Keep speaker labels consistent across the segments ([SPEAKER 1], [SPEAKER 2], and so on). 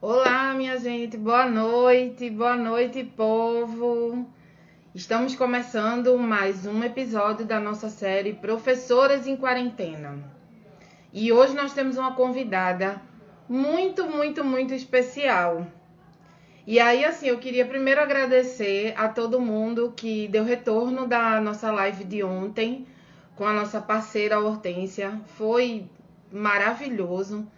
[SPEAKER 1] Olá, minha gente, boa noite, povo. Estamos começando mais um episódio da nossa série Professoras em Quarentena. E hoje nós temos uma convidada muito especial. E aí, assim, eu queria primeiro agradecer a todo mundo que deu retorno da nossa live de ontem com a nossa parceira Hortência. Foi maravilhoso.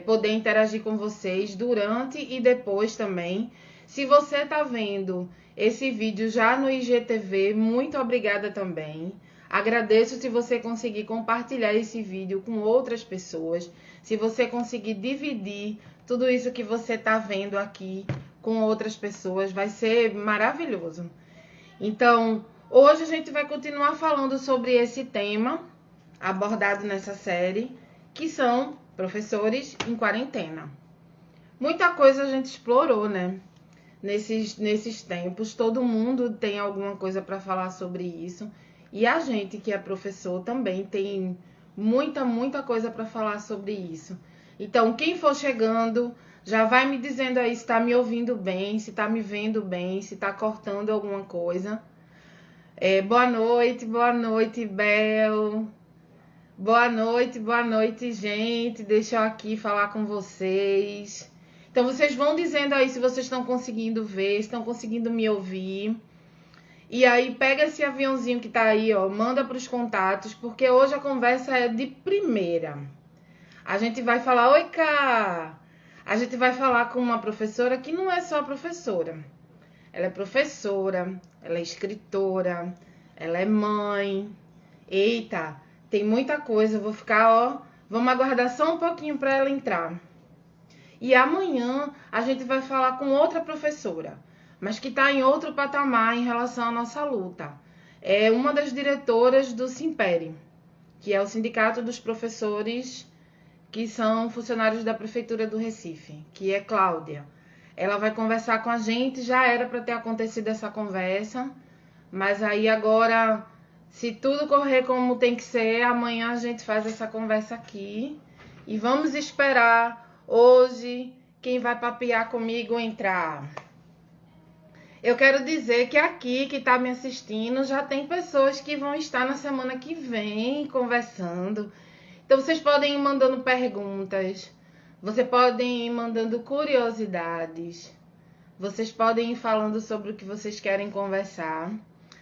[SPEAKER 1] Poder interagir com vocês durante e depois também. Se você está vendo esse vídeo já no IGTV, muito obrigada também. Agradeço se você conseguir compartilhar esse vídeo com outras pessoas, se você conseguir dividir tudo isso que você está vendo aqui com outras pessoas, vai ser maravilhoso. Então, hoje a gente vai continuar falando sobre esse tema abordado nessa série, que são professores em quarentena. Muita coisa a gente explorou, né? Nesses tempos, todo mundo tem alguma coisa para falar sobre isso. E a gente que é professor também tem muita coisa para falar sobre isso. Então, quem for chegando, já vai me dizendo aí se está me ouvindo bem, se está me vendo bem, se está cortando alguma coisa. Boa noite, Bel. Boa noite, gente. Deixa eu aqui falar com vocês. Então, vocês vão dizendo aí se vocês estão conseguindo ver, estão conseguindo me ouvir. E aí, pega esse aviãozinho que tá aí, ó, manda para os contatos, porque hoje a conversa é de primeira. A gente vai falar, oi, Cá! A gente vai falar com uma professora que não é só professora. Ela é professora, ela é escritora, ela é mãe. Eita! Tem muita coisa, eu vou ficar, ó, vamos aguardar só um pouquinho para ela entrar. E amanhã a gente vai falar com outra professora, mas que está em outro patamar em relação à nossa luta. É uma das diretoras do Simpere, que é o Sindicato dos Professores que são funcionários da Prefeitura do Recife, que é Cláudia. Ela vai conversar com a gente, já era para ter acontecido essa conversa, mas aí agora, se tudo correr como tem que ser, amanhã a gente faz essa conversa aqui. E vamos esperar hoje quem vai papear comigo entrar. Eu quero dizer que aqui, que está me assistindo, já tem pessoas que vão estar na semana que vem conversando. Então vocês podem ir mandando perguntas, vocês podem ir mandando curiosidades, vocês podem ir falando sobre o que vocês querem conversar.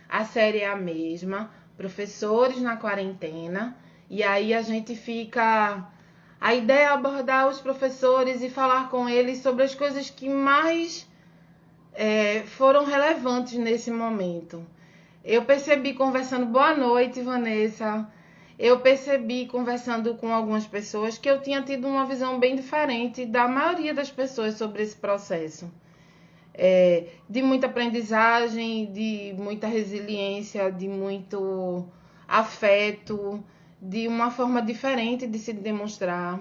[SPEAKER 1] A série é a mesma, professores na quarentena, e aí a gente fica... A ideia é abordar os professores e falar com eles sobre as coisas que mais foram relevantes nesse momento. Eu percebi conversando... Boa noite, Vanessa. Eu percebi conversando com algumas pessoas que eu tinha tido uma visão bem diferente da maioria das pessoas sobre esse processo. De muita aprendizagem, de muita resiliência, de muito afeto, de uma forma diferente de se demonstrar.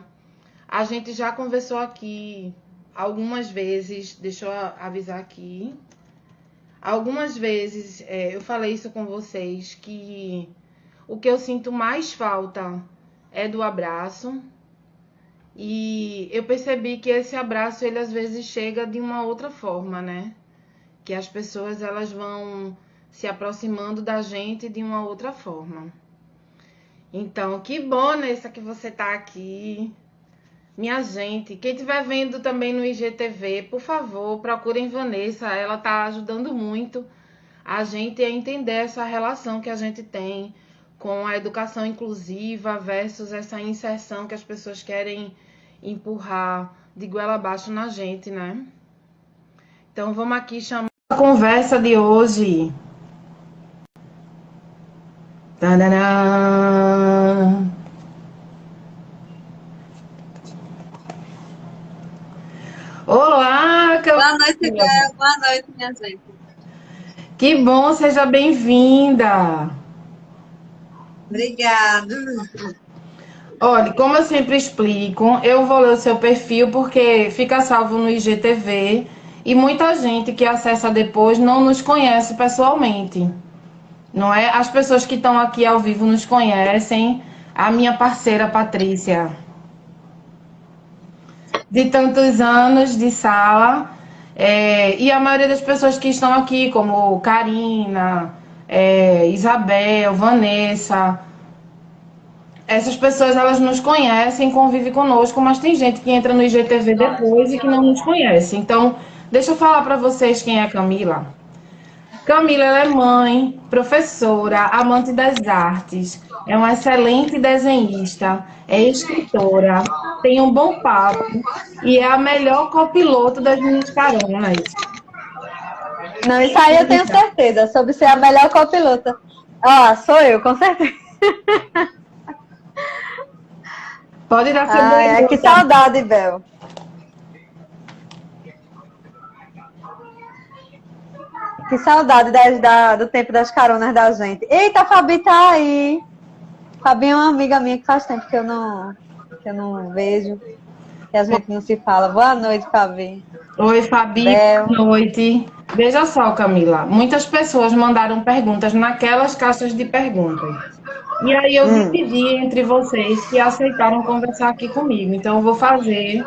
[SPEAKER 1] A gente já conversou aqui algumas vezes, deixa eu avisar aqui, algumas vezes eu falei isso com vocês, que o que eu sinto mais falta é do abraço. E eu percebi que esse abraço, ele às vezes chega de uma outra forma, né? Que as pessoas, elas vão se aproximando da gente de uma outra forma. Então, que bom, Nessa, que você tá aqui. Minha gente, quem estiver vendo também no IGTV, por favor, procurem Vanessa. Ela tá ajudando muito a gente a entender essa relação que a gente tem com a educação inclusiva versus essa inserção que as pessoas querem empurrar de goela abaixo na gente, né? Então vamos aqui chamar a conversa de hoje. Tadadá! Olá,
[SPEAKER 2] Boa noite, Bel. Boa noite, minha gente.
[SPEAKER 1] que bom, seja bem-vinda.
[SPEAKER 2] Obrigada.
[SPEAKER 1] Olha, como eu sempre explico, eu vou ler o seu perfil porque fica salvo no IGTV e muita gente que acessa depois não nos conhece pessoalmente, não é? As pessoas que estão aqui ao vivo nos conhecem, a minha parceira Patrícia. de tantos anos de sala. E a maioria das pessoas que estão aqui, como Karina, Isabel, Vanessa, essas pessoas elas nos conhecem, convivem conosco, mas tem gente que entra no IGTV depois e que não nos conhece. Então, deixa eu falar para vocês quem é Camila. Camila ela é mãe, professora, amante das artes, é uma excelente desenhista, é escritora, tem um bom papo e é a melhor copiloto das minhas caronas.
[SPEAKER 2] Não, isso aí eu tenho certeza, sobre ser a melhor copilota. Ó, sou eu, com certeza.
[SPEAKER 1] Pode dar seu
[SPEAKER 2] Ai, que saudade, Bel. Que saudade do tempo das caronas da gente. Eita, a Fabi tá aí. Fabi é uma amiga minha que faz tempo que eu não vejo. Que a gente não se fala. Boa noite, Fabi.
[SPEAKER 1] Oi, Fabi.
[SPEAKER 2] Bel.
[SPEAKER 1] Boa noite. Veja só, Camila. Muitas pessoas mandaram perguntas naquelas caixas de perguntas. E aí eu dividi entre vocês que aceitaram conversar aqui comigo. Então eu vou fazer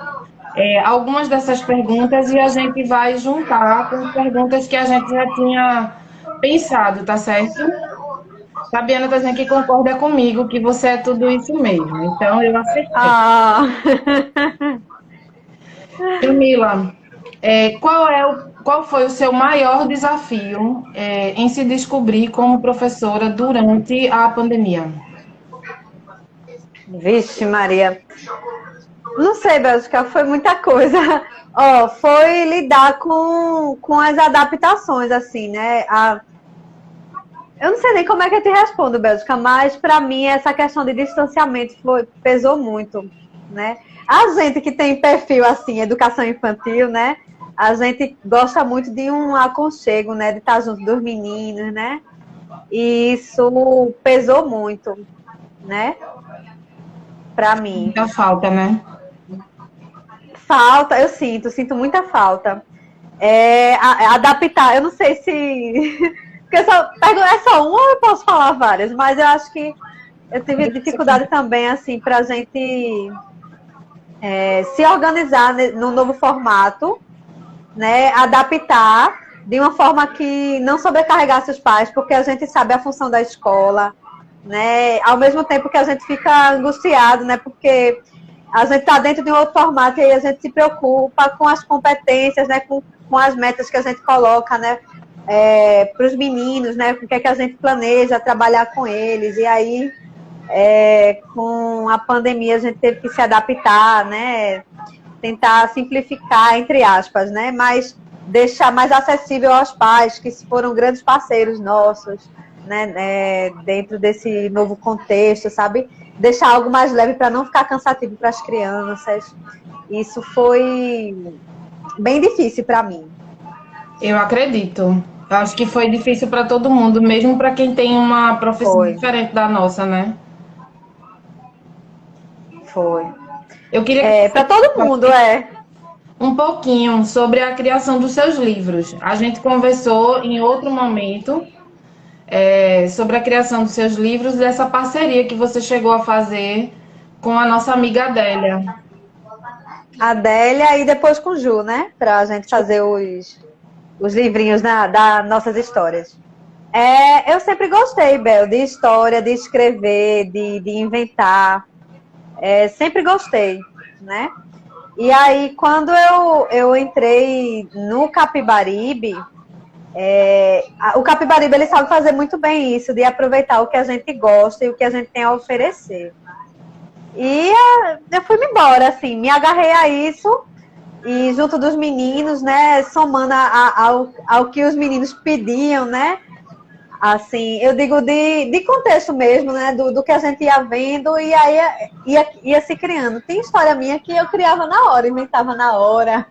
[SPEAKER 1] algumas dessas perguntas e a gente vai juntar com perguntas que a gente já tinha pensado, tá certo? Fabiana tá dizendo que concorda comigo, que você é tudo isso mesmo. Então eu acertei. Camila, qual foi o seu maior desafio em se descobrir como professora durante a pandemia?
[SPEAKER 2] Vixe, Maria. Não sei, Bélgica, foi muita coisa. Ó, foi lidar com as adaptações, assim, né? Eu não sei nem como é que eu te respondo, Bélgica, mas para mim essa questão de distanciamento pesou muito, né? A gente que tem perfil, assim, educação infantil, né? A gente gosta muito de um aconchego, né? De estar junto dos meninos, né? E isso pesou muito, né? Para mim.
[SPEAKER 1] Muita falta, né?
[SPEAKER 2] Falta, eu sinto muita falta. Adaptar, eu não sei se... Porque é só uma ou eu posso falar várias, mas eu acho que eu tive dificuldade também, assim, para a gente se organizar no novo formato, né? Adaptar de uma forma que não sobrecarregasse os pais, porque a gente sabe a função da escola, né? Ao mesmo tempo que a gente fica angustiado, né? Porque a gente está dentro de um outro formato e aí a gente se preocupa com as competências, né? Com as metas que a gente coloca, né? Para os meninos, né? Com o que é que a gente planeja trabalhar com eles. E aí, com a pandemia, a gente teve que se adaptar, né? Tentar simplificar, entre aspas, né? Mas deixar mais acessível aos pais, que foram grandes parceiros nossos, né? Dentro desse novo contexto, sabe? Deixar algo mais leve para não ficar cansativo para as crianças. Isso foi bem difícil para mim.
[SPEAKER 1] Eu acredito. Eu acho que foi difícil para todo mundo, mesmo para quem tem uma profissão diferente da nossa, né?
[SPEAKER 2] Foi.
[SPEAKER 1] Eu queria
[SPEAKER 2] para todo mundo,
[SPEAKER 1] um pouquinho sobre a criação dos seus livros. A gente conversou em outro momento sobre a criação dos seus livros, dessa parceria que você chegou a fazer com a nossa amiga Adélia.
[SPEAKER 2] Adélia e depois com Ju, né? Para a gente fazer os livrinhos das nossas histórias. Eu sempre gostei, Bel, de história, de escrever, de inventar. Sempre gostei, né? E aí, quando eu entrei no Capibaribe, o Capibaribe, ele sabe fazer muito bem isso, de aproveitar o que a gente gosta e o que a gente tem a oferecer. E eu fui-me embora, assim, me agarrei a isso e junto dos meninos, né, somando ao que os meninos pediam, né, assim, eu digo de contexto mesmo, né, do que a gente ia vendo e aí ia se criando. Tem história minha que eu criava na hora, inventava na hora.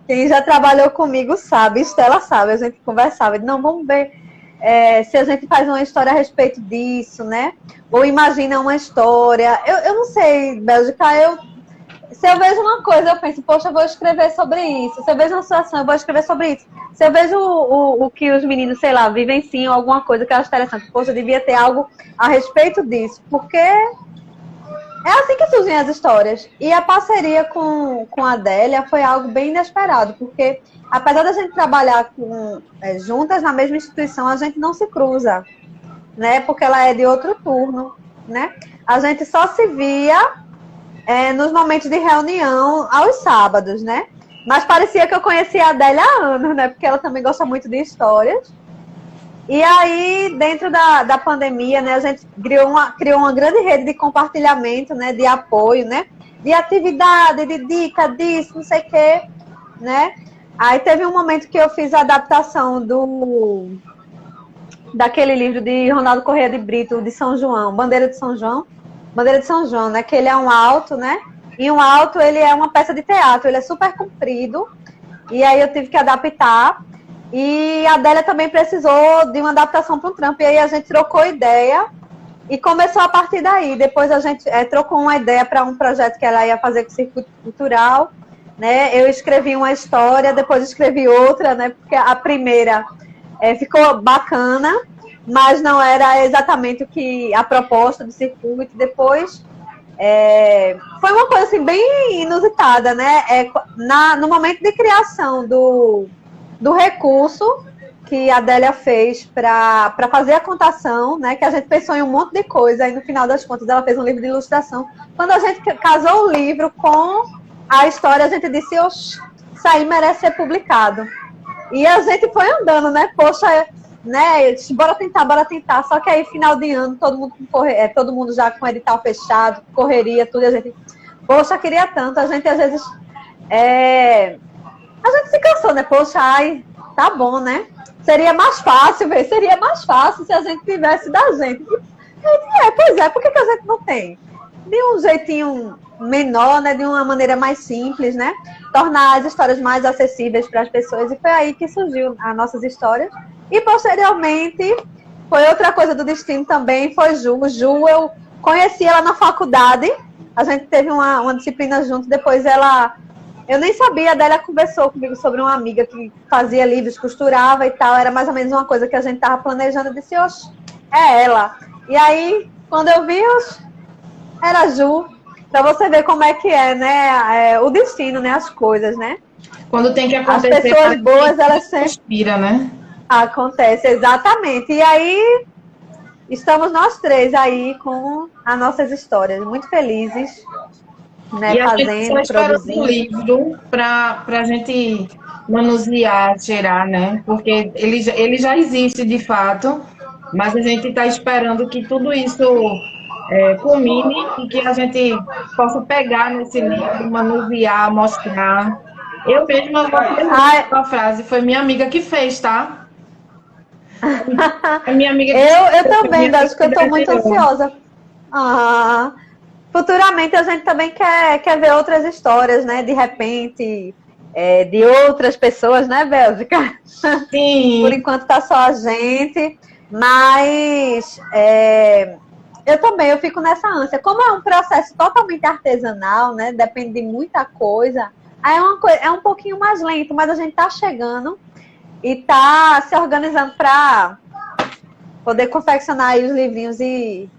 [SPEAKER 2] Quem já trabalhou comigo sabe, Estela sabe, a gente conversava, não, vamos ver se a gente faz uma história a respeito disso, né, ou imagina uma história. Eu não sei, Bélgica, se eu vejo uma coisa, eu penso, poxa, eu vou escrever sobre isso. Se eu vejo uma situação, eu vou escrever sobre isso. Se eu vejo o que os meninos, sei lá, vivenciam, alguma coisa que eu acho interessante, poxa, eu devia ter algo a respeito disso. Porque É assim que surgem as histórias. E a parceria com a Adélia foi algo bem inesperado, porque apesar da gente trabalhar juntas na mesma instituição, a gente não se cruza, né? Porque ela é de outro turno, né? A gente só se via nos momentos de reunião aos sábados, né? Mas parecia que eu conhecia a Adélia há anos, né? Porque ela também gosta muito de histórias. E aí, dentro da pandemia, né, a gente criou uma grande rede de compartilhamento, né, de apoio, né, de atividade, de dica, disso, não sei o quê, né. Aí teve um momento que eu fiz a adaptação daquele livro de Ronaldo Corrêa de Brito, de São João, Bandeira de São João, né, que ele é um alto, né, e um alto ele é uma peça de teatro, ele é super comprido, e aí eu tive que adaptar. E a Adélia também precisou de uma adaptação para um trampo. E aí a gente trocou ideia e começou a partir daí. Depois a gente trocou uma ideia para um projeto que ela ia fazer com o Circuito Cultural. Né? Eu escrevi uma história, depois escrevi outra, né? Porque a primeira ficou bacana, mas não era exatamente a proposta do circuito. Depois foi uma coisa assim, bem inusitada, né? No momento de criação do recurso que a Adélia fez para fazer a contação, né? Que a gente pensou em um monte de coisa, e no final das contas ela fez um livro de ilustração. Quando a gente casou o livro com a história, a gente disse, oxe, isso aí merece ser publicado. E a gente foi andando, né? Poxa, né? Bora tentar. Só que aí, final de ano, todo mundo já com o edital fechado, correria, tudo, e a gente, poxa, queria tanto. A gente, às vezes, a gente se cansou, né? Poxa, ai, tá bom, né? Seria mais fácil se a gente tivesse da gente. Pois é, por que a gente não tem? De um jeitinho menor, né? De uma maneira mais simples, né? Tornar as histórias mais acessíveis para as pessoas. E foi aí que surgiu as nossas histórias. E, posteriormente, foi outra coisa do destino também, foi Ju. Ju, eu conheci ela na faculdade. A gente teve uma disciplina junto, depois eu nem sabia, a Adélia conversou comigo sobre uma amiga que fazia livros, costurava e tal, era mais ou menos uma coisa que a gente estava planejando, eu disse, oxe, é ela. E aí, quando eu vi, era a Ju, para você ver como é que é, né, o destino, né, as coisas, né.
[SPEAKER 1] Quando tem que acontecer...
[SPEAKER 2] As pessoas boas, elas sempre...
[SPEAKER 1] Inspira, né?
[SPEAKER 2] Acontece, exatamente. E aí, estamos nós três aí com as nossas histórias, muito felizes. Né,
[SPEAKER 1] e a gente só espera um livro para a gente manusear, cheirar, né? Porque ele já existe de fato, mas a gente está esperando que tudo isso culmine e que a gente possa pegar nesse livro, manusear, mostrar. Eu mesma vou fazer uma frase, foi minha amiga que fez, tá? A minha amiga
[SPEAKER 2] eu também, acho que eu estou muito ansiosa. Futuramente a gente também quer ver outras histórias, né? De repente, de outras pessoas, né, Bélgica?
[SPEAKER 1] Sim.
[SPEAKER 2] Por enquanto tá só a gente, mas eu fico nessa ânsia. Como é um processo totalmente artesanal, né? Depende de muita coisa, aí é um pouquinho mais lento, mas a gente tá chegando e tá se organizando para poder confeccionar aí os livrinhos e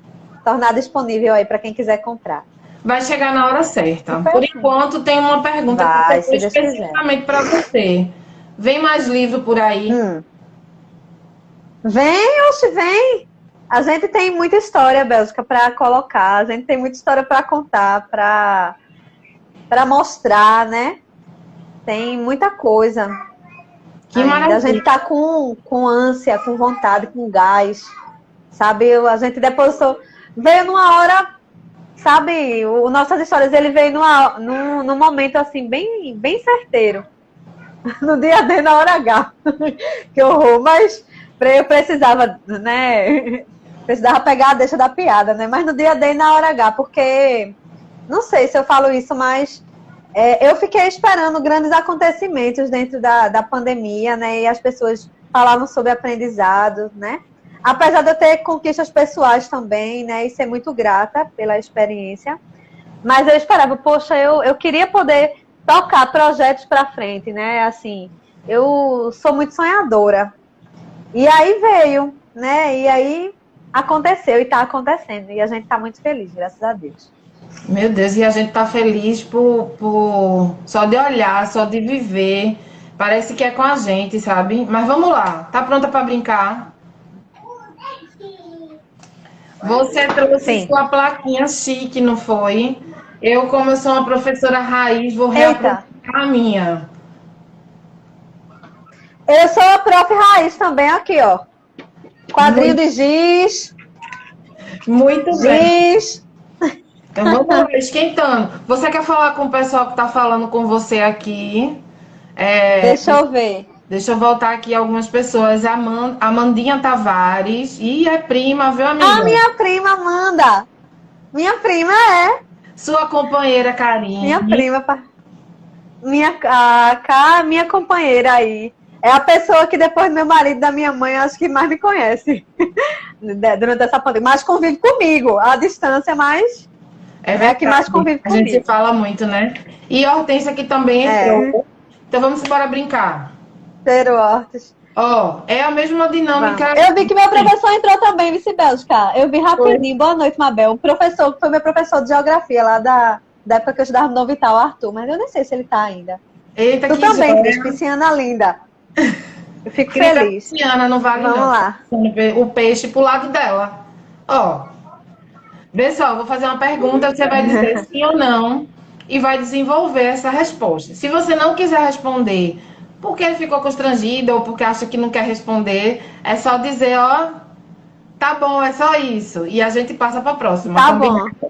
[SPEAKER 2] tornar disponível aí para quem quiser comprar.
[SPEAKER 1] Vai chegar na hora certa. Por enquanto, tem uma pergunta que eu fiz especificamente para você. Vem mais livro por aí?
[SPEAKER 2] Vem! A gente tem muita história, Bélgica, para colocar. A gente tem muita história para contar, para mostrar, né? Tem muita coisa.
[SPEAKER 1] Que maravilha.
[SPEAKER 2] A gente tá com ânsia, com vontade, com gás. Sabe? A gente depositou... Veio numa hora, sabe, Nossas Histórias, ele veio num momento, assim, bem, bem certeiro. No dia D, na hora H. Que horror, mas eu precisava, né, precisava pegar a deixa da piada, né, mas no dia D, na hora H, porque, não sei se eu falo isso, mas eu fiquei esperando grandes acontecimentos dentro da pandemia, né, e as pessoas falavam sobre aprendizado, né, apesar de eu ter conquistas pessoais também, né, e ser muito grata pela experiência, mas eu esperava, poxa, eu queria poder tocar projetos para frente, né, assim, eu sou muito sonhadora, e aí veio, né, e aí aconteceu e está acontecendo, e a gente está muito feliz, graças a Deus.
[SPEAKER 1] Meu Deus, e a gente tá feliz por só de olhar, só de viver. Parece que é com a gente, sabe? Mas vamos lá. Tá pronta para brincar? Você trouxe
[SPEAKER 2] Sim.
[SPEAKER 1] sua plaquinha chique, não foi? Eu, como eu sou uma professora raiz, vou
[SPEAKER 2] Eita,
[SPEAKER 1] reapresentar a minha.
[SPEAKER 2] eu sou a prof. Raiz também, aqui, ó. Quadrinho
[SPEAKER 1] Muito,
[SPEAKER 2] de giz,
[SPEAKER 1] muito bem.
[SPEAKER 2] giz.
[SPEAKER 1] Então vamos lá, esquentando. Você quer falar com o pessoal que está falando com você aqui? É,
[SPEAKER 2] Deixa eu ver.
[SPEAKER 1] deixa eu voltar aqui algumas pessoas. Amandinha Tavares. E é prima, viu,
[SPEAKER 2] A
[SPEAKER 1] amiga?
[SPEAKER 2] minha prima Amanda. Minha prima é.
[SPEAKER 1] Sua companheira
[SPEAKER 2] Minha
[SPEAKER 1] Karine.
[SPEAKER 2] prima. Minha companheira aí. É a pessoa que depois do meu marido e da minha mãe, acho que mais me conhece. Durante essa pandemia. Mais convive comigo. À distância, mas
[SPEAKER 1] É
[SPEAKER 2] é a que mais
[SPEAKER 1] verdade.
[SPEAKER 2] convive
[SPEAKER 1] A gente se
[SPEAKER 2] comigo.
[SPEAKER 1] fala muito, né? E a Hortência aqui também
[SPEAKER 2] É.
[SPEAKER 1] entrou. Então vamos embora brincar.
[SPEAKER 2] Cero Hortas.
[SPEAKER 1] Ó, é a mesma
[SPEAKER 2] Vamos.
[SPEAKER 1] dinâmica.
[SPEAKER 2] Eu vi que meu professor entrou também, vice-Bélgica. Eu vi
[SPEAKER 1] Foi.
[SPEAKER 2] rapidinho. Boa noite, Mabel. O professor que foi meu professor de geografia lá da época que eu estudava no Novital, Arthur, mas eu nem sei se ele tá ainda.
[SPEAKER 1] Eita,
[SPEAKER 2] Tu
[SPEAKER 1] que
[SPEAKER 2] também,
[SPEAKER 1] joia.
[SPEAKER 2] Cris, pisciana linda. Eu fico
[SPEAKER 1] Grita
[SPEAKER 2] feliz.
[SPEAKER 1] pisciana, não vale
[SPEAKER 2] Vamos
[SPEAKER 1] não.
[SPEAKER 2] lá.
[SPEAKER 1] O peixe pro lado dela. Ó, vê só, vou fazer uma pergunta, você vai dizer sim ou não e vai desenvolver essa resposta. Se você não quiser responder porque ficou constrangido ou porque acha que não quer responder, é só dizer, ó, tá bom, é só isso. E a gente passa para a próxima.
[SPEAKER 2] Tá
[SPEAKER 1] Combinado?
[SPEAKER 2] bom.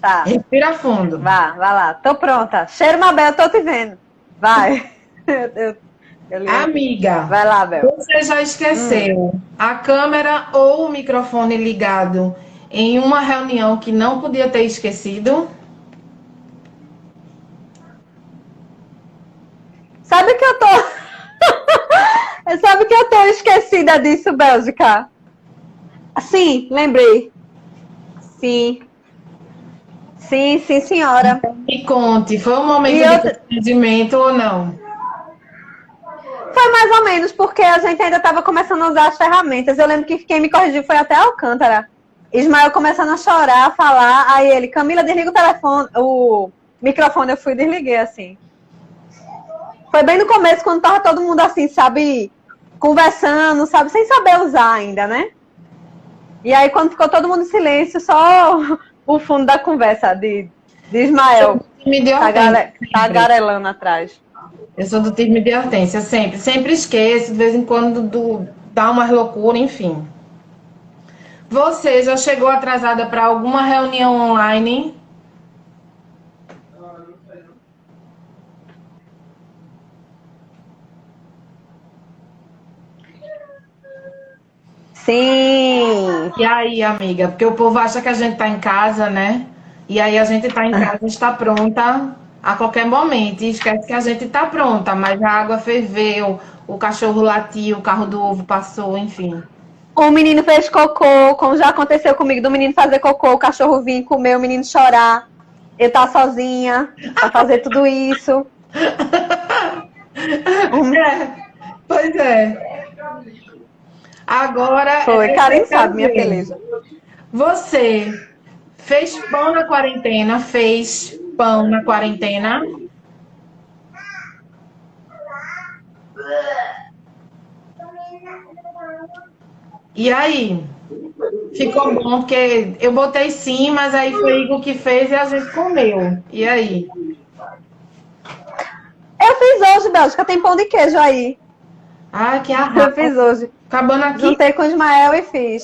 [SPEAKER 2] Tá.
[SPEAKER 1] Respira fundo.
[SPEAKER 2] Vai lá. Tô pronta. Cheiro, Mabel, eu tô te vendo. Vai. Eu li aqui.
[SPEAKER 1] Amiga,
[SPEAKER 2] Vai lá, Bel.
[SPEAKER 1] você já esqueceu a câmera ou o microfone ligado em uma reunião que não podia ter esquecido?
[SPEAKER 2] Sabe que eu tô. Sabe que eu tô esquecida disso, Bélgica? Sim, lembrei. Sim. Sim, senhora.
[SPEAKER 1] Me conte, foi um momento
[SPEAKER 2] E
[SPEAKER 1] de
[SPEAKER 2] eu,
[SPEAKER 1] constrangimento ou não?
[SPEAKER 2] foi mais ou menos, porque a gente ainda estava começando a usar as ferramentas. Eu lembro que quem me corrigiu foi até a Alcântara. Ismael começando a chorar, a falar. Aí ele, Camila, desliga o telefone, o microfone. Eu fui e desliguei, assim. Foi bem no começo, quando tava todo mundo assim, sabe, conversando, sabe, sem saber usar ainda, né? E aí, quando ficou todo mundo em silêncio, só o fundo da conversa de Ismael,
[SPEAKER 1] Me deu Hortência, sempre.
[SPEAKER 2] tagarelando atrás.
[SPEAKER 1] Eu sou do time de Hortência, sempre. Sempre esqueço, de vez em quando dá umas loucuras, enfim. Você já chegou atrasada para alguma reunião online?
[SPEAKER 2] Sim.
[SPEAKER 1] E aí, amiga? Porque o povo acha que a gente tá em casa, né? E aí a gente tá em casa, está pronta a qualquer momento. E esquece que a gente tá pronta, mas a água ferveu, o cachorro latiu, o carro do ovo passou, enfim.
[SPEAKER 2] O menino fez cocô, como já aconteceu comigo, do menino fazer cocô, o cachorro vir comer, o menino chorar. Eu tá sozinha pra fazer tudo isso.
[SPEAKER 1] Pois é. Agora
[SPEAKER 2] Foi,
[SPEAKER 1] é
[SPEAKER 2] Karen
[SPEAKER 1] seu
[SPEAKER 2] sabe, minha
[SPEAKER 1] vez.
[SPEAKER 2] beleza.
[SPEAKER 1] Você fez pão na quarentena? Fez pão na quarentena? E aí? Ficou bom, porque eu botei sim, mas aí foi Igor que fez e a gente comeu. E aí?
[SPEAKER 2] Eu fiz hoje, Bélgica, tem pão de queijo aí.
[SPEAKER 1] Ah, que
[SPEAKER 2] Eu
[SPEAKER 1] arraso.
[SPEAKER 2] fiz hoje.
[SPEAKER 1] Acabando aqui.
[SPEAKER 2] Juntei com o Ismael e fiz.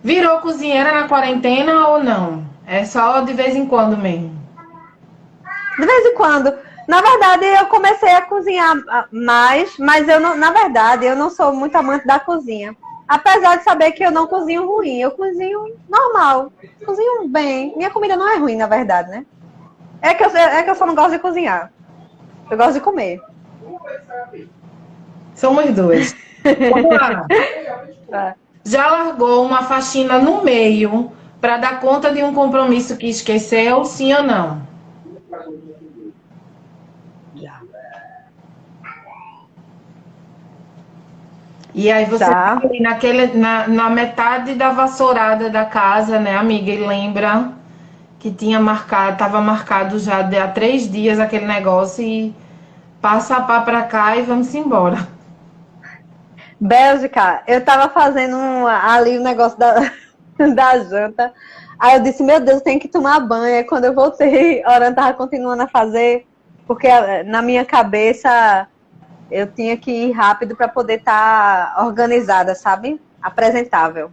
[SPEAKER 1] Virou cozinheira na quarentena ou não? É só de vez em quando mesmo.
[SPEAKER 2] De vez em quando. Na verdade, eu comecei a cozinhar mais, mas eu não, na verdade, eu não sou muito amante da cozinha. Apesar de saber que eu não cozinho ruim, eu cozinho normal. Cozinho bem. Minha comida não é ruim, na verdade, né? É que eu só não gosto de cozinhar. Eu gosto de comer.
[SPEAKER 1] Somos duas. Vamos lá.
[SPEAKER 2] É.
[SPEAKER 1] Já largou uma faxina no meio para dar conta de um compromisso que esqueceu, sim ou não? E aí você
[SPEAKER 2] Tá.
[SPEAKER 1] tá ali na metade da vassourada da casa, né, amiga? E lembra que tinha marcado, estava marcado já há 3 dias aquele negócio e passa a pá pra cá e vamos embora.
[SPEAKER 2] Bélgica, eu tava fazendo ali o negócio da janta. Aí eu disse, meu Deus, eu tenho que tomar banho. Aí quando eu voltei, a Orana tava continuando a fazer, porque na minha cabeça eu tinha que ir rápido para poder estar organizada, sabe? Apresentável.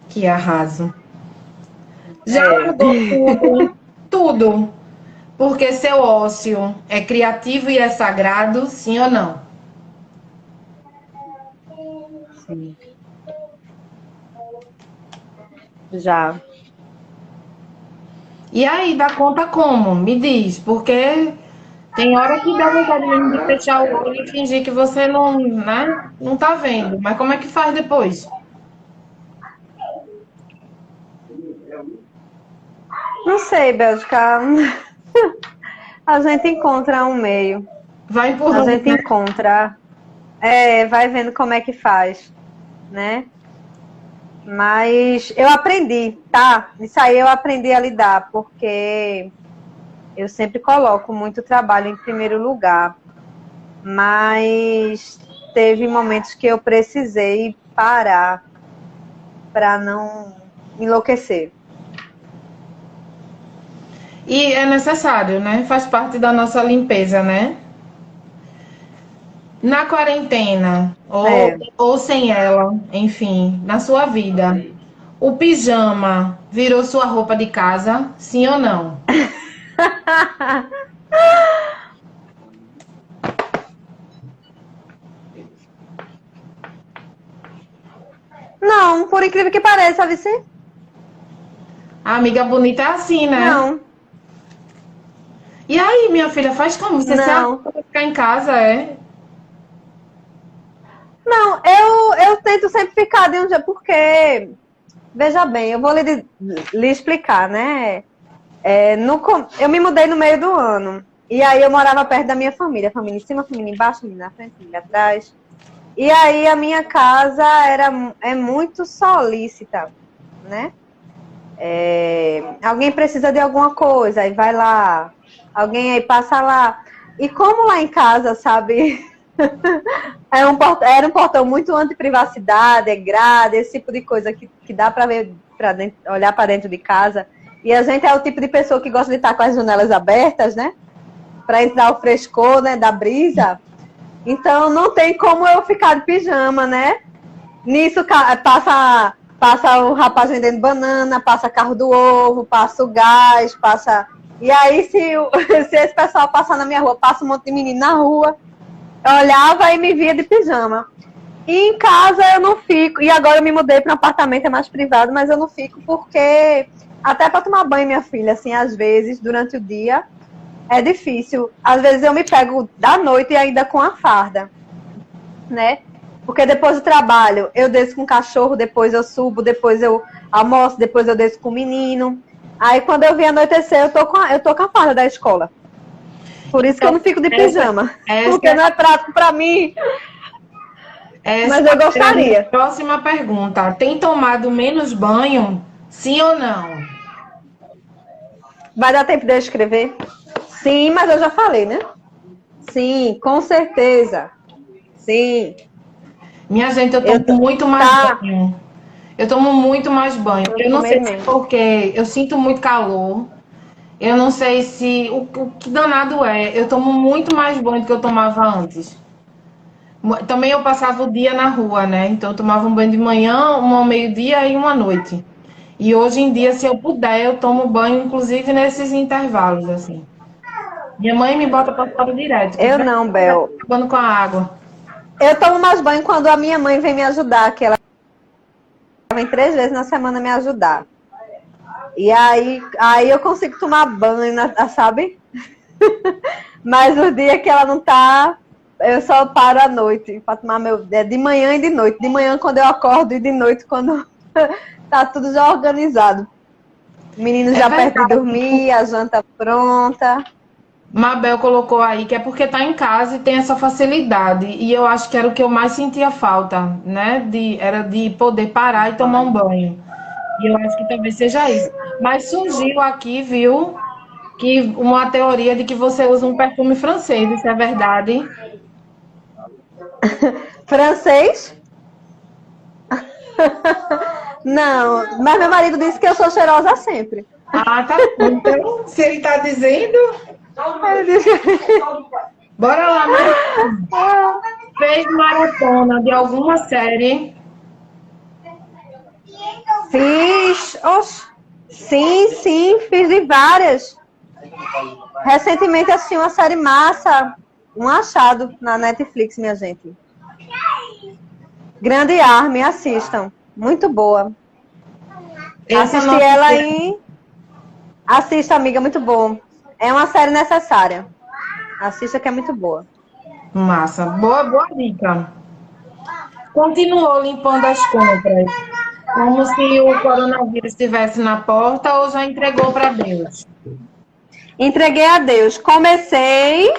[SPEAKER 1] Que arraso. Já largou tudo, tudo. Porque seu ócio é criativo e é sagrado, sim ou não?
[SPEAKER 2] Sim. Já.
[SPEAKER 1] E aí, dá conta como? Me diz, porque tem hora que dá vontade mesmo de fechar o olho e fingir que você não, né, não tá vendo. Mas como é que faz depois?
[SPEAKER 2] Não sei, Bélgica. A gente encontra um meio.
[SPEAKER 1] Vai
[SPEAKER 2] A
[SPEAKER 1] empurrando,
[SPEAKER 2] gente
[SPEAKER 1] né?
[SPEAKER 2] encontra. Vai vendo como é que faz, né? Mas eu aprendi, tá? Isso aí eu aprendi a lidar, porque eu sempre coloco muito trabalho em primeiro lugar. Mas teve momentos que eu precisei parar para não enlouquecer.
[SPEAKER 1] E é necessário, né? Faz parte da nossa limpeza, né? Na quarentena,
[SPEAKER 2] É.
[SPEAKER 1] ou sem ela, enfim, na sua vida, o pijama virou sua roupa de casa, sim ou não?
[SPEAKER 2] Não, por incrível que pareça, Vici.
[SPEAKER 1] A amiga bonita é assim, né?
[SPEAKER 2] Não,
[SPEAKER 1] E aí, minha filha, faz como? Você se arruma
[SPEAKER 2] não.
[SPEAKER 1] pra ficar em casa, é?
[SPEAKER 2] Não, eu tento sempre ficar de um dia, porque, veja bem, eu vou lhe explicar, né? Eu me mudei no meio do ano. E aí eu morava perto da minha família em cima, família embaixo, família na frente, família atrás. E aí a minha casa é muito solícita, né? Alguém precisa de alguma coisa, aí vai lá. Alguém aí passa lá. E como lá em casa, sabe? Era um portão muito anti-privacidade, é grade, esse tipo de coisa que dá para ver, olhar para dentro de casa. E a gente é o tipo de pessoa que gosta de estar com as janelas abertas, né? Para entrar o frescor, né, da brisa. Então não tem como eu ficar de pijama, né? Nisso passa o rapaz vendendo banana, passa carro do ovo, passa o gás, passa. E aí, se esse pessoal passar na minha rua, passa um monte de menino na rua, eu olhava e me via de pijama. E em casa eu não fico. E agora eu me mudei para um apartamento, é mais privado, mas eu não fico porque. Até para tomar banho, minha filha, assim, às vezes, durante o dia, é difícil. Às vezes eu me pego da noite e ainda com a farda, né? Porque depois do trabalho, eu desço com o cachorro, depois eu subo, depois eu almoço, depois eu desço com o menino. Aí quando eu vim anoitecer, eu tô com a farda da escola. Por isso que eu não fico de pijama. Porque não é prático pra mim. Mas eu gostaria.
[SPEAKER 1] É a próxima pergunta. Tem tomado menos banho? Sim ou não?
[SPEAKER 2] Vai dar tempo de eu escrever? Sim, mas eu já falei, né? Sim, com certeza. Sim.
[SPEAKER 1] Minha gente, eu tomo muito mais banho. Eu tomo muito mais banho. Eu não sei se é porque eu sinto muito calor. Eu não sei se o que danado é. Eu tomo muito mais banho do que eu tomava antes. Também eu passava o dia na rua, né? Então eu tomava um banho de manhã, um ao meio-dia e uma à noite. E hoje em dia, se eu puder, eu tomo banho, inclusive nesses intervalos, assim. Minha mãe me bota pra fora direto.
[SPEAKER 2] Eu não, Bel.
[SPEAKER 1] Acabando com a água.
[SPEAKER 2] Eu tomo mais banho quando a minha mãe vem me ajudar, que ela vem 3 vezes na semana me ajudar. E aí eu consigo tomar banho, sabe? Mas o dia que ela não tá, eu só paro à noite para tomar de manhã e de noite. De manhã quando eu acordo e de noite quando tá tudo já organizado. O menino já perto de dormir, a janta pronta.
[SPEAKER 1] Mabel colocou aí que é porque tá em casa e tem essa facilidade. E eu acho que era o que eu mais sentia falta, né? Era de poder parar e tomar um banho. E eu acho que talvez seja isso. Mas surgiu aqui, viu, que uma teoria de que você usa um perfume francês, isso é verdade?
[SPEAKER 2] Francês? Não, mas meu marido disse que eu sou cheirosa sempre.
[SPEAKER 1] Ah, tá bom. Então, se ele tá dizendo,
[SPEAKER 2] Ele disse...
[SPEAKER 1] bora lá, Maria. Fez maratona de alguma série?
[SPEAKER 2] Fiz, sim, fiz de várias. Recentemente assisti uma série massa, um achado na Netflix, minha gente. Grande Army, assistam. Muito boa. Assisti ela em... Assista, amiga, muito bom. É uma série necessária. Assista que é muito boa.
[SPEAKER 1] Massa. Boa dica. Continuou limpando as compras, como se o coronavírus estivesse na porta ou já entregou para Deus?
[SPEAKER 2] Entreguei a Deus. Comecei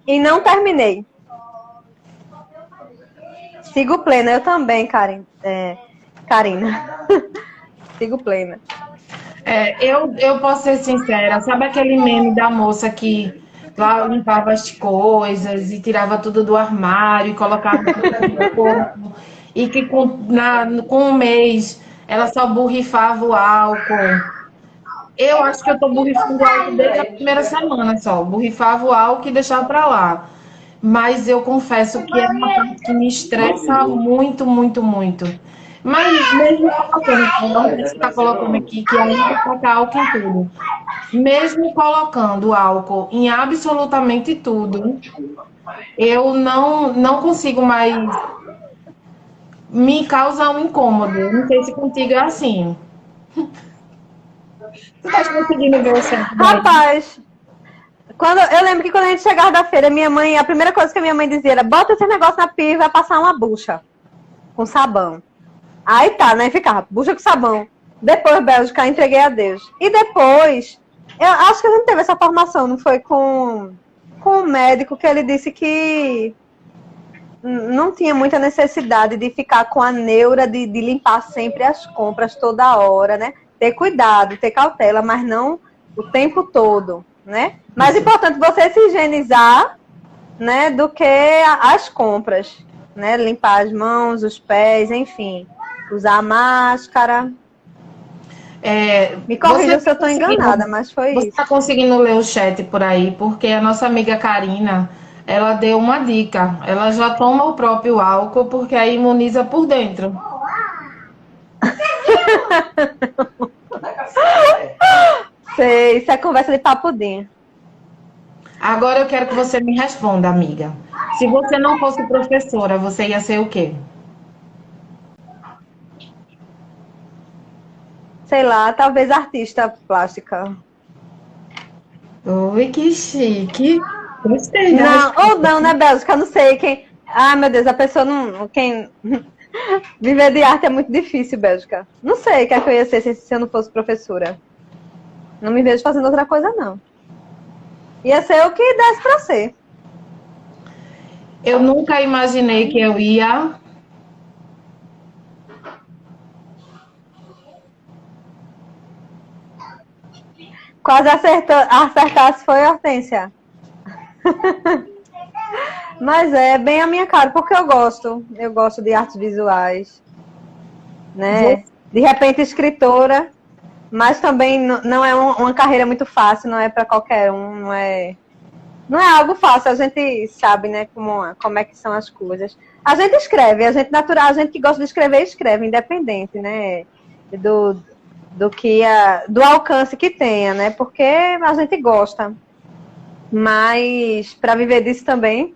[SPEAKER 2] e não terminei. Sigo plena. Eu também, Karina. Sigo plena.
[SPEAKER 1] Eu posso ser sincera. Sabe aquele meme da moça que lá limpava as coisas e tirava tudo do armário e colocava tudo no corpo e que com um mês ela só borrifava o álcool? Eu acho que eu tô borrifando o álcool desde a primeira semana só. Borrifava o álcool e deixava pra lá. Mas eu confesso que é uma parte que me estressa muito, muito, muito. Mas mesmo colocando, vamos ver se está colocando aqui que ainda coloca álcool em tudo. Mesmo colocando álcool em absolutamente tudo, eu não consigo mais. Me causa um incômodo. Não sei se contigo é assim. Tu tá conseguindo ver o certo daí?
[SPEAKER 2] Rapaz, eu lembro que quando a gente chegava da feira, minha mãe, a primeira coisa que a minha mãe dizia era: bota esse negócio na pia e vai passar uma bucha com sabão. Aí tá, né? Ficava bucha com sabão. Depois, Bélgica, entreguei a Deus. E depois, eu acho que a gente teve essa formação, não foi com o médico, que ele disse que não tinha muita necessidade de ficar com a neura de limpar sempre as compras toda hora, né? Ter cuidado, ter cautela, mas não o tempo todo, né? Mais importante você se higienizar, né, do que as compras, né? Limpar as mãos, os pés, enfim. Usar máscara. Me corrija se eu estou enganada, mas foi isso.
[SPEAKER 1] Você está conseguindo ler o chat por aí? Porque a nossa amiga Karina, ela deu uma dica. Ela já toma o próprio álcool porque aí imuniza por dentro.
[SPEAKER 2] Sei, isso é conversa de papudinho.
[SPEAKER 1] Agora eu quero que você me responda, amiga. Se você não fosse professora, você ia ser o quê?
[SPEAKER 2] Sei lá, talvez artista plástica.
[SPEAKER 1] Oi, que chique. Gostei, né?
[SPEAKER 2] Não, ou não, né, Bélgica? Não sei quem. Ah, meu Deus, a pessoa não. Quem. Viver de arte é muito difícil, Bélgica. Não sei o que é que eu ia ser se eu não fosse professora. Não me vejo fazendo outra coisa, não. Ia ser o que desse pra ser.
[SPEAKER 1] Eu nunca imaginei que eu ia.
[SPEAKER 2] Quase acertasse foi a Hortência. Mas é bem a minha cara, porque eu gosto. Eu gosto de artes visuais. Né? De repente, escritora. Mas também não é uma carreira muito fácil, não é para qualquer um. Não é algo fácil. A gente sabe, né, como é que são as coisas. A gente escreve, a gente que gosta de escrever, escreve, independente, né? Do alcance que tenha, né? Porque a gente gosta. Mas para viver disso também,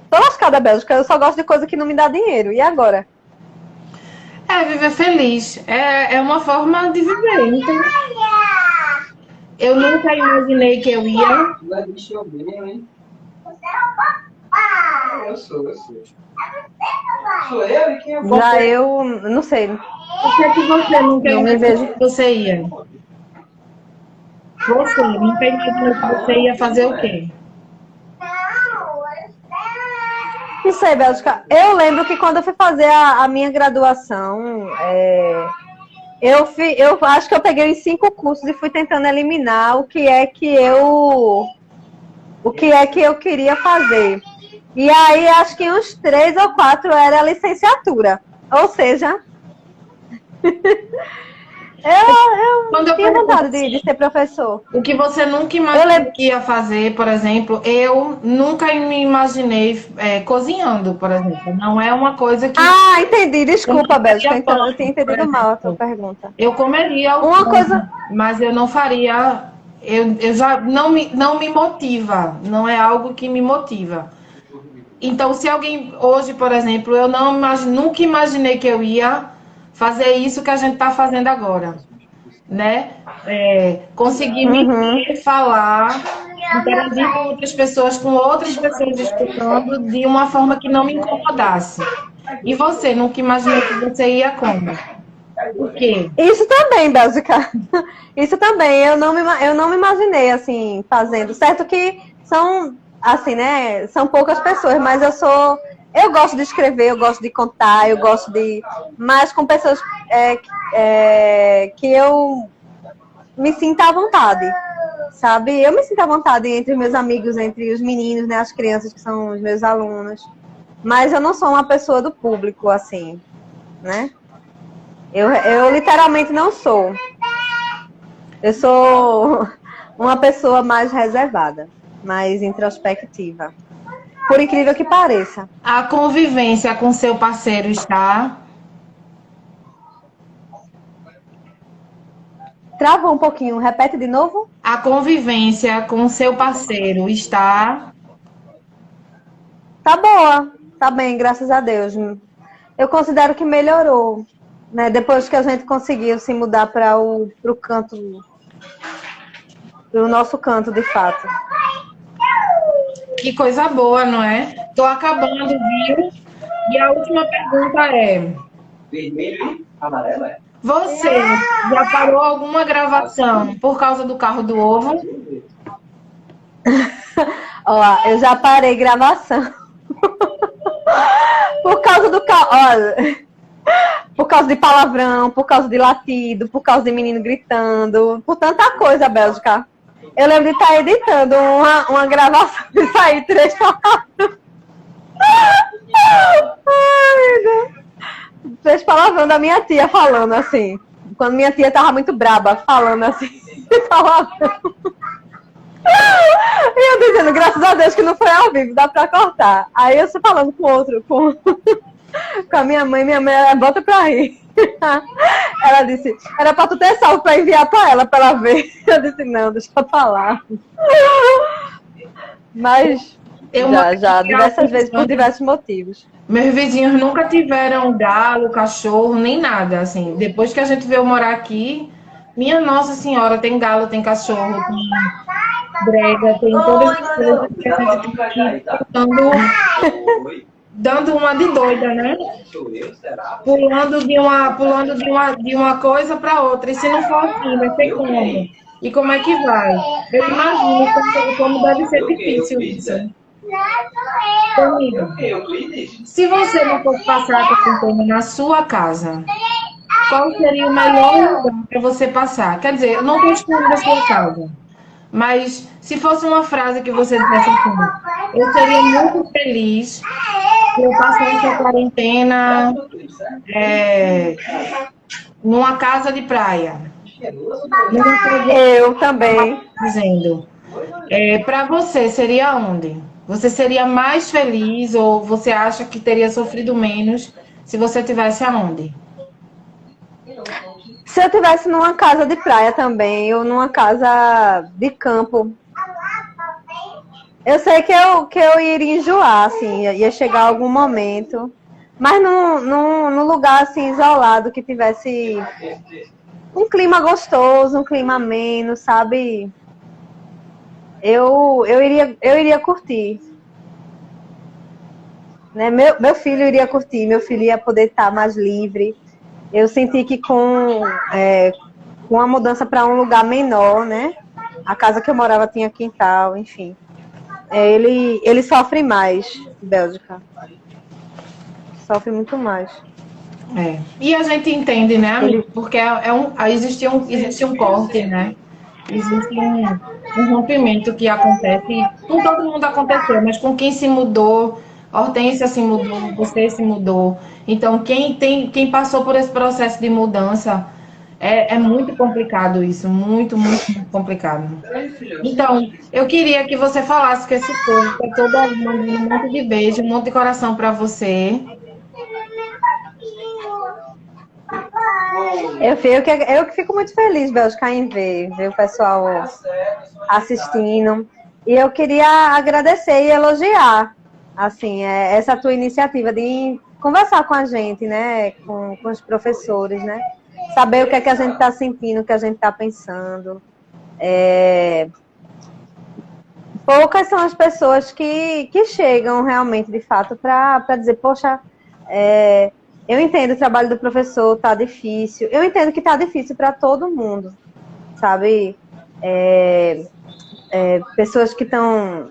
[SPEAKER 2] tô lascada, Bélgica. Eu só gosto de coisa que não me dá dinheiro. E agora?
[SPEAKER 1] Viver feliz. É uma forma de viver. Então, eu nunca imaginei que eu ia.
[SPEAKER 3] Eu sou. Sou eu e quem é você?
[SPEAKER 2] Já eu não sei.
[SPEAKER 1] Por que você nunca imaginou que você ia? Você nunca imaginou que você ia fazer o quê?
[SPEAKER 2] Não sei, Bélgica. Eu lembro que quando eu fui fazer a minha graduação, eu acho que eu peguei os 5 cursos e fui tentando eliminar o que é que eu queria fazer. E aí, acho que uns 3 ou 4 era a licenciatura. Ou seja,
[SPEAKER 1] Quando eu
[SPEAKER 2] tinha vontade
[SPEAKER 1] pergunto
[SPEAKER 2] de ser professor.
[SPEAKER 1] o que você nunca imaginou que ia fazer, por exemplo, eu nunca me imaginei cozinhando, por exemplo. Não é uma coisa que
[SPEAKER 2] Ah, entendi. Desculpa,
[SPEAKER 1] eu
[SPEAKER 2] Bélgica.
[SPEAKER 1] comeria
[SPEAKER 2] Então,
[SPEAKER 1] pão,
[SPEAKER 2] eu tinha
[SPEAKER 1] por
[SPEAKER 2] entendido mal a tua
[SPEAKER 1] exemplo.
[SPEAKER 2] pergunta.
[SPEAKER 1] Eu comeria o
[SPEAKER 2] Uma
[SPEAKER 1] pão,
[SPEAKER 2] coisa.
[SPEAKER 1] mas eu não faria. Eu já não me motiva. Não é algo que me motiva. Então, se alguém hoje, por exemplo, eu não nunca imaginei que eu ia fazer isso que a gente está fazendo agora, né? Conseguir me
[SPEAKER 2] Uhum.
[SPEAKER 1] ver, falar, interagir com outras pessoas escutando de uma forma que não me incomodasse. E você, nunca imaginou que você ia como? Por quê?
[SPEAKER 2] Isso também, Bélgica. Isso também. Eu não me imaginei, assim, fazendo. Certo que são, assim, né? São poucas pessoas, mas eu gosto de escrever, eu gosto de contar, eu gosto de... Mas com pessoas que eu me sinto à vontade, sabe? Eu me sinto à vontade entre meus amigos, entre os meninos, né? As crianças que são os meus alunos. Mas eu não sou uma pessoa do público, assim, né? Eu literalmente não sou. Eu sou uma pessoa mais reservada, mais introspectiva. Por incrível que pareça.
[SPEAKER 1] A convivência com seu parceiro está.
[SPEAKER 2] Travou um pouquinho, repete de novo?
[SPEAKER 1] A convivência com seu parceiro está.
[SPEAKER 2] Tá boa, tá bem, graças a Deus. Eu considero que melhorou, né? Depois que a gente conseguiu se mudar para o canto, pro nosso canto, de fato.
[SPEAKER 1] Que coisa boa, não é? Tô acabando, viu? E a última pergunta é:
[SPEAKER 3] Vermelho e amarelo, é?
[SPEAKER 1] você já parou alguma gravação por causa do carro do ovo?
[SPEAKER 2] Ó, eu já parei gravação. Por causa do carro, olha, por causa de palavrão, por causa de latido, por causa de menino gritando, por tanta coisa, Bélgica. Eu lembro de estar editando uma gravação e sair 3 palavrões. Ai, meu Deus. 3 palavrões da minha tia falando assim. Quando minha tia tava muito braba, falando assim, palavrão. E eu dizendo, graças a Deus que não foi ao vivo, dá pra cortar. Aí eu falando com a minha mãe bota pra rir. Ela disse, era pra tu ter salvo pra enviar pra ela ver. Eu disse, não, deixa eu falar. Mas já, diversas vezes por diversos motivos.
[SPEAKER 1] Meus vizinhos nunca tiveram galo, cachorro, nem nada, assim. Depois que a gente veio morar aqui, minha Nossa Senhora, tem galo, tem cachorro, tem brega, tem todas as coisas que a gente tem aqui dando uma de doida, né? Pulando de uma coisa para outra. E se não for assim, vai ser como? E como é que vai? Eu imagino como deve ser difícil isso. Amigo, se você não fosse passar a quarentena na sua casa, qual seria o melhor lugar para você passar? Quer dizer, eu não estou excluindo da sua casa, mas se fosse uma frase que você dissesse assim, eu seria muito feliz se eu passasse a quarentena numa casa de praia.
[SPEAKER 2] Eu também.
[SPEAKER 1] Dizendo, para você seria onde? Você seria mais feliz ou você acha que teria sofrido menos se você tivesse aonde?
[SPEAKER 2] Se eu tivesse numa casa de praia também, ou numa casa de campo, eu sei que eu iria enjoar, assim, ia chegar algum momento, mas num lugar assim isolado que tivesse um clima gostoso, um clima ameno, sabe? Eu iria curtir. Né? Meu filho iria curtir, meu filho ia poder estar mais livre. Eu senti que com a mudança para um lugar menor, né? A casa que eu morava tinha quintal, enfim. Ele sofre mais, Bélgica. Sofre muito mais.
[SPEAKER 1] É. E a gente entende, né, amigo? Porque existe um corte, né? Existe um rompimento que acontece. Com todo mundo aconteceu, mas com quem se mudou, Hortência se mudou, você se mudou. Então, quem passou por esse processo de mudança, é muito complicado isso. Muito, muito, muito complicado. Então, eu queria que você falasse com esse povo, que é todo mundo, um monte de beijo, um monte de coração para você.
[SPEAKER 2] Eu que fico muito feliz, Bélgica, em ver o pessoal assistindo. E eu queria agradecer e elogiar, assim, essa tua iniciativa de conversar com a gente, né, com os professores, né, saber o que é que a gente está sentindo, o que a gente está pensando. Poucas são as pessoas que chegam realmente, de fato, para dizer, poxa, eu entendo o trabalho do professor, tá difícil. Eu entendo que tá difícil para todo mundo, sabe? Pessoas que estão...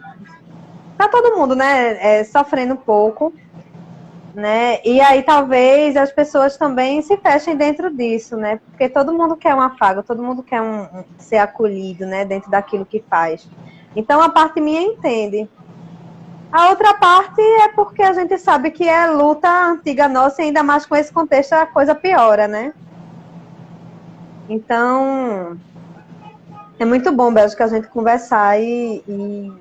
[SPEAKER 2] Para todo mundo, né? Sofrendo um pouco, né? E aí talvez as pessoas também se fechem dentro disso, né? Porque todo mundo quer um afago, todo mundo quer ser acolhido, né? Dentro daquilo que faz. Então a parte minha entende. A outra parte é porque a gente sabe que é luta antiga nossa e ainda mais com esse contexto a coisa piora, né? Então, é muito bom, Bélgica, a gente conversar e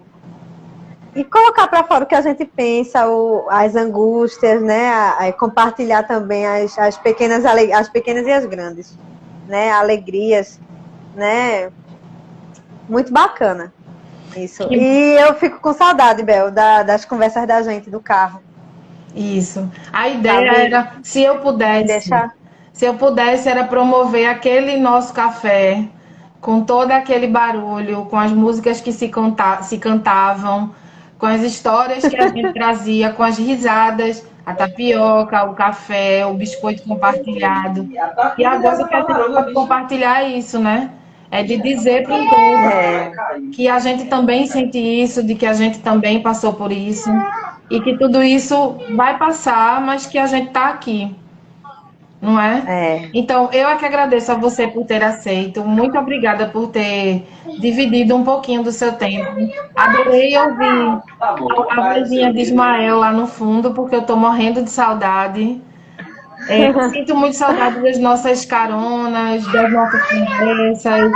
[SPEAKER 2] colocar para fora o que a gente pensa, as angústias, né? Compartilhar também as pequenas e as grandes, né? Alegrias, né? Muito bacana. Isso. E eu fico com saudade, Bel, das conversas da gente do carro.
[SPEAKER 1] Isso. A ideia era, se eu pudesse, era promover aquele nosso café com todo aquele barulho, com as músicas que se cantavam, com as histórias que a gente trazia, com as risadas, a tapioca, o café, o biscoito compartilhado. E agora que a gente pode compartilhar isso, né? É de dizer para o povo que a gente também sente isso, de que a gente também passou por isso, e que tudo isso vai passar, mas que a gente está aqui, não é? Então, eu é que agradeço a você por ter aceito, muito obrigada por ter dividido um pouquinho do seu tempo. Adorei ouvir a vozinha de Ismael lá no fundo, porque eu estou morrendo de saudade. Sinto muito saudade das nossas caronas, das nossas conversas.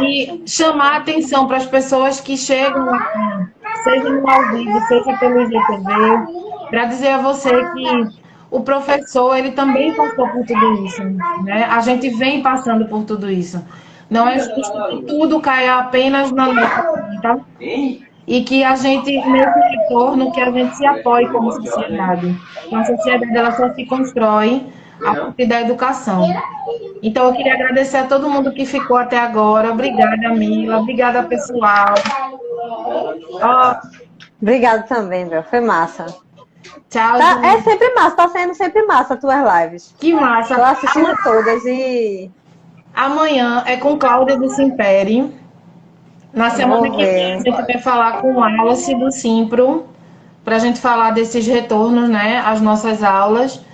[SPEAKER 1] E chamar a atenção para as pessoas que chegam aqui, seja no ao vivo, seja pelo IGTV, para dizer a você que o professor, ele também passou por tudo isso, né? A gente vem passando por tudo isso. Não é justo que tudo caia apenas na nossa conta e que a gente, nesse retorno, que a gente se apoie como sociedade. Então, a sociedade, ela só se constrói a partir da educação. Então, eu queria agradecer a todo mundo que ficou até agora. Obrigada, Mila. Obrigada, pessoal.
[SPEAKER 2] Obrigada também, Bel. Foi massa.
[SPEAKER 1] Tchau.
[SPEAKER 2] É sempre massa. Tá sendo sempre massa as tuas lives.
[SPEAKER 1] Que massa.
[SPEAKER 2] Tô assistindo todas e...
[SPEAKER 1] Amanhã é com Cláudia do Simperi. Na semana que vem, a gente vai falar com o Alice do Simpro, para a gente falar desses retornos, né, às nossas aulas.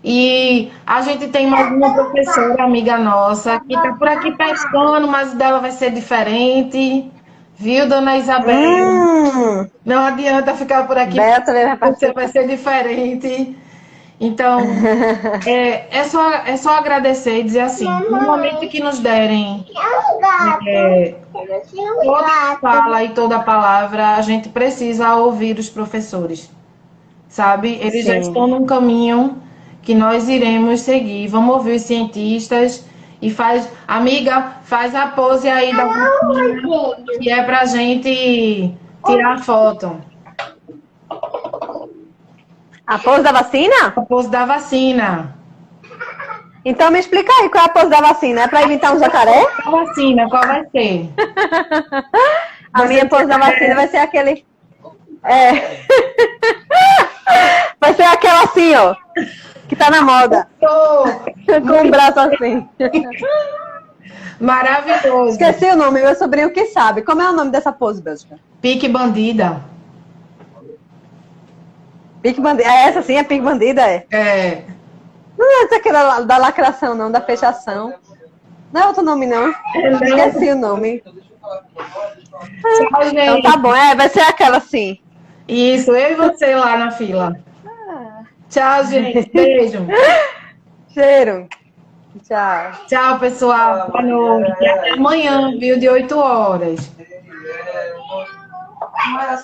[SPEAKER 1] E a gente tem mais uma professora, amiga nossa, que está por aqui pescando, mas o dela vai ser diferente. Viu, dona Isabel? Não adianta ficar por aqui, você vai ser diferente. Então, é só agradecer e dizer assim, no momento que nos derem toda a fala e toda a palavra, a gente precisa ouvir os professores, sabe? Eles já estão num caminho que nós iremos seguir. Vamos ouvir os cientistas e amiga, faz a pose aí da vacina, que é pra gente tirar foto.
[SPEAKER 2] A pose da vacina?
[SPEAKER 1] A pose da vacina.
[SPEAKER 2] Então me explica aí qual é a pose da vacina. É para evitar um jacaré?
[SPEAKER 1] A vacina, qual vai ser?
[SPEAKER 2] A minha pose da vacina vai ser aquele... Vai ser aquela assim, ó. Que tá na moda. Com o braço assim.
[SPEAKER 1] Maravilhoso.
[SPEAKER 2] Esqueci o nome, meu sobrinho que sabe. Como é o nome dessa pose, Bélgica?
[SPEAKER 1] Pique bandida.
[SPEAKER 2] Pique Bandida. É essa sim? É Pique Bandida? É.
[SPEAKER 1] É.
[SPEAKER 2] Não é aquela da lacração, não, da fechação. Não é outro nome, não. Esqueci o nome.
[SPEAKER 1] Tchau,
[SPEAKER 2] Então
[SPEAKER 1] gente.
[SPEAKER 2] tá bom, vai ser aquela sim.
[SPEAKER 1] Isso, eu e você lá na fila. Tchau, gente. Beijo.
[SPEAKER 2] Cheiro. Tchau.
[SPEAKER 1] Tchau, pessoal. Boa noite. E até amanhã, viu? De 8 horas.
[SPEAKER 3] Mas,